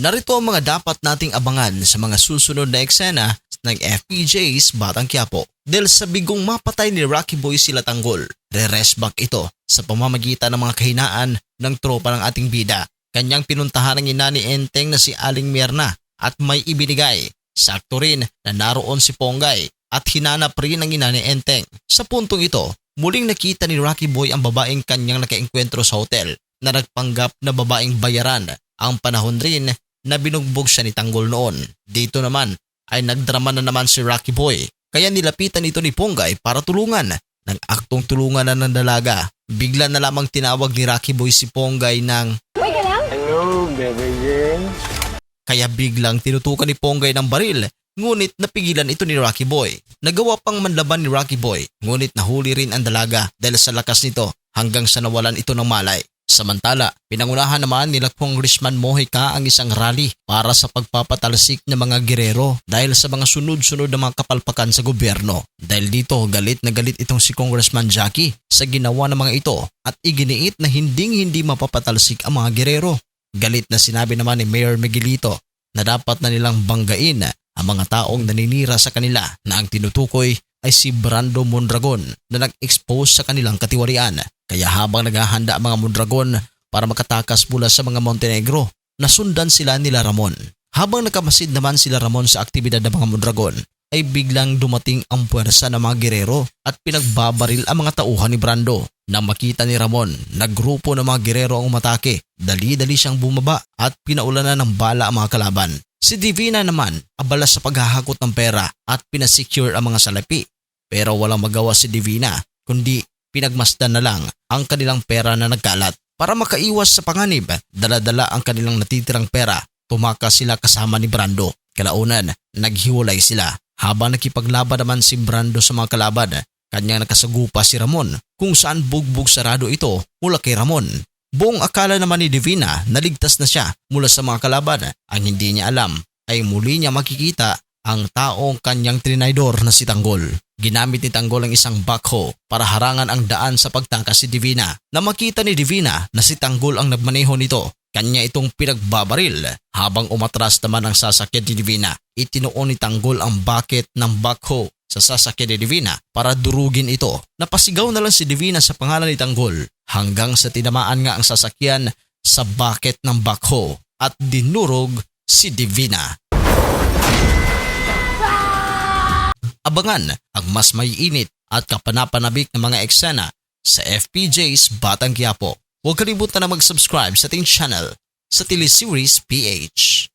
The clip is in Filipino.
Narito ang mga dapat nating abangan sa mga susunod na eksena ng FPJ's Batang Quiapo. Dahil sa bigong mapatay ni Rocky Boy sila Tanggol, re-rest back ito sa pamamagitan ng mga kahinaan ng tropa ng ating bida. Kanyang pinuntahan ng ina ni Enteng na si Aling Mierna at may ibinigay. Sakto rin na naroon si Ponggay at hinanap rin ng ina ni Enteng. Sa puntong ito, muling nakita ni Rocky Boy ang babaeng kanyang nakaengkwentro sa hotel na nagpanggap na babaeng bayaran. Ang panahon rin na binugbog siya ni Tanggol noon. Dito naman ay nagdrama na naman si Rocky Boy. Kaya nilapitan ito ni Ponggay para tulungan. Nang aktong tulungan na ng dalaga, bigla na lamang tinawag ni Rocky Boy si Ponggay ng Hello, baby girl. Kaya biglang tinutukan ni Ponggay ng baril, ngunit napigilan ito ni Rocky Boy. Nagawa pang manlaban ni Rocky Boy, ngunit nahuli rin ang dalaga dahil sa lakas nito hanggang sa nawalan ito ng malay. Samantala, pinangunahan naman nila Congressman Mojica ang isang rally para sa pagpapatalsik ng mga gerero dahil sa mga sunod-sunod na mga kapalpakan sa gobyerno. Dahil dito, galit na galit itong si Congressman Jackie sa ginawa ng mga ito at iginiit na hindi mapapatalsik ang mga gerero. Galit na sinabi naman ni Mayor Miguelito na dapat na nilang banggain ang mga taong naninira sa kanila na ang tinutukoy ay si Brando Mondragon na nag-expose sa kanilang katiwarian. Kaya habang naghahanda ang mga Mondragon para makatakas mula sa mga Montenegro, nasundan sila nila Ramon. Habang nakamasid naman sila Ramon sa aktibidad ng mga Mondragon, ay biglang dumating ang puwersa ng mga gerero at pinagbabaril ang mga tauhan ni Brando. Nang makita ni Ramon, naggrupo ng mga gerero ang umatake. Dali-dali siyang bumaba at pinaulanan ng bala ang mga kalaban. Si Divina naman abala sa paghahakot ng pera at pinasecure ang mga salapi. Pero walang magawa si Divina kundi pinagmasdan na lang ang kanilang pera na nagkalat. Para makaiwas sa panganib, dala-dala ang kanilang natitirang pera. Tumakas sila kasama ni Brando. Kalaunan, naghiwalay sila. Habang nakipaglaban naman si Brando sa mga kalaban, kanyang nakasagupa si Ramon kung saan bugbog sarado ito mula kay Ramon. Buong akala naman ni Divina na ligtas na siya mula sa mga kalaban. Ang hindi niya alam ay muli niya makikita ang taong kanyang trinaydor na si Tanggol. Ginamit ni Tanggol ang isang backhoe para harangan ang daan sa pagtakas si Divina. Na makita ni Divina na si Tanggol ang nagmaneho nito, kanya itong pinagbabaril. Habang umatras naman ang sasakyan ni Divina, itinuon ni Tanggol ang bucket ng backhoe sa sasakyan ni Divina para durugin ito. Napasigaw na lang si Divina sa pangalan ni Tanggol hanggang sa tinamaan nga ang sasakyan sa bucket ng backhoe at dinurog si Divina. Abangan ang mas maiinit at kapanapanabik na mga eksena sa FPJ's Batang Quiapo. Huwag kalimutan na mag-subscribe sa ating channel sa Teleseries PH.